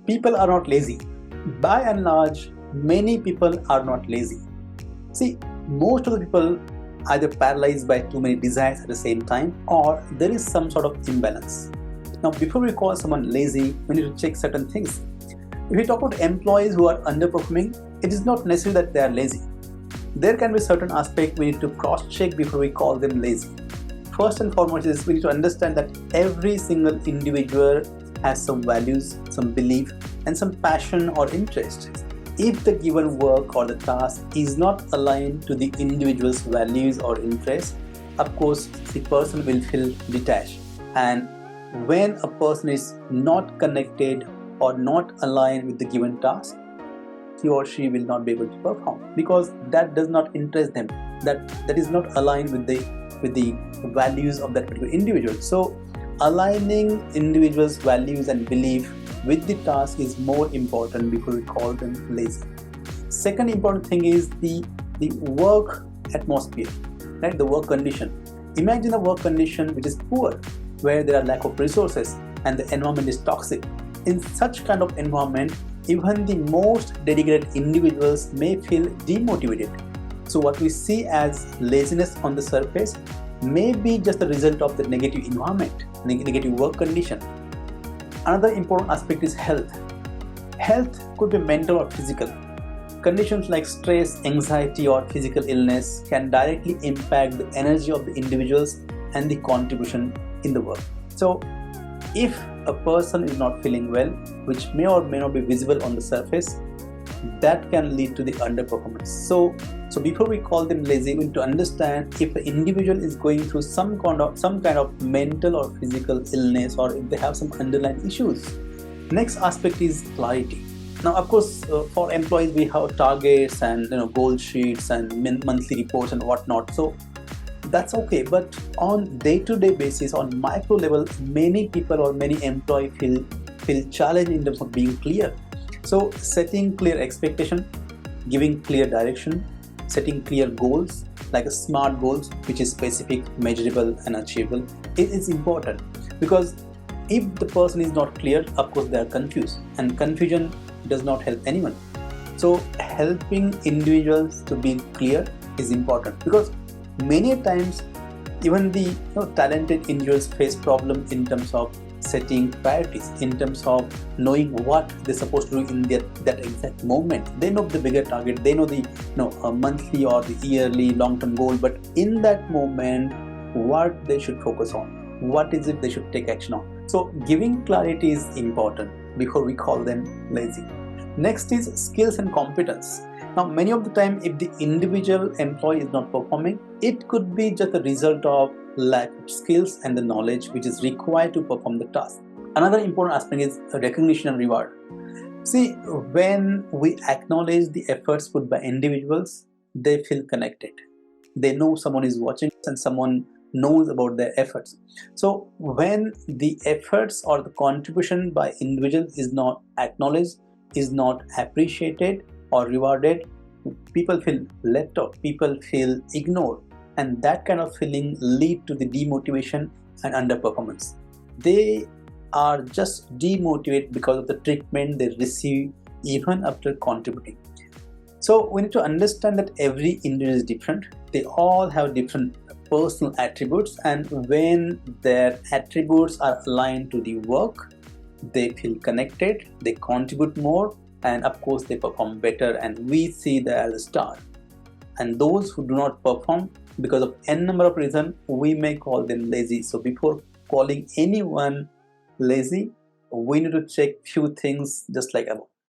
People are not lazy. By and large, many people are not lazy. See, most of the people either paralyzed by too many desires at the same time, or there is some sort of imbalance. Now, before we call someone lazy, we need to check certain things. If we talk about employees who are underperforming, it is not necessary that they are lazy. There can be certain aspects we need to cross-check before we call them lazy. First and foremost is we need to understand that every single individual has some values, some belief, and some passion or interest. If the given work or the task is not aligned to the individual's values or interests, of course, the person will feel detached. And when a person is not connected or not aligned with the given task, he or she will not be able to perform because that does not interest them. That is not aligned with the values of that particular individual. So aligning individuals' values and belief with the task is more important before we call them lazy. Second important thing is the work atmosphere, right? The work condition. Imagine a work condition which is poor, where there are lack of resources and the environment is toxic. In such kind of environment, even the most dedicated individuals may feel demotivated. So what we see as laziness on the surface may be just the result of the negative environment, negative work condition. Another important aspect is health. Health could be mental or physical. Conditions like stress, anxiety, or physical illness can directly impact the energy of the individuals and the contribution in the work. So if a person is not feeling well, which may or may not be visible on the surface, that can lead to the underperformance. So before we call them lazy, we need to understand if the individual is going through some kind of mental or physical illness, or if they have some underlying issues. Next aspect is clarity. Now, of course, for employees we have targets and goal sheets and monthly reports and whatnot. So that's okay, but on day-to-day basis, on micro level, many people or many employees feel challenged in terms of being clear. So setting clear expectation, giving clear direction, setting clear goals, like a SMART goals, which is specific, measurable, and achievable, it is important, because if the person is not clear, of course they are confused, and confusion does not help anyone. So helping individuals to be clear is important, because many times even the talented individuals face problems in terms of setting priorities, in terms of knowing what they're supposed to do in that exact moment. They know the bigger target, they know the a monthly or the yearly long-term goal, but in that moment what they should focus on, what is it they should take action on. So giving clarity is important before we call them lazy. Next is skills and competence. Now, many of the time, if the individual employee is not performing, it could be just a result of lack of skills and the knowledge which is required to perform the task. Another important aspect is recognition and reward. See, when we acknowledge the efforts put by individuals, they feel connected. They know someone is watching and someone knows about their efforts. So when the efforts or the contribution by individuals is not acknowledged, is not appreciated or rewarded, people feel left out, people feel ignored, and that kind of feeling lead to the demotivation and underperformance. They are just demotivated because of the treatment they receive even after contributing. So we need to understand that every individual is different. They all have different personal attributes, and when their attributes are aligned to the work, they feel connected, they contribute more, and of course they perform better, and we see them as a star. And those who do not perform because of n number of reasons, we may call them lazy. So before calling anyone lazy, we need to check few things just like above.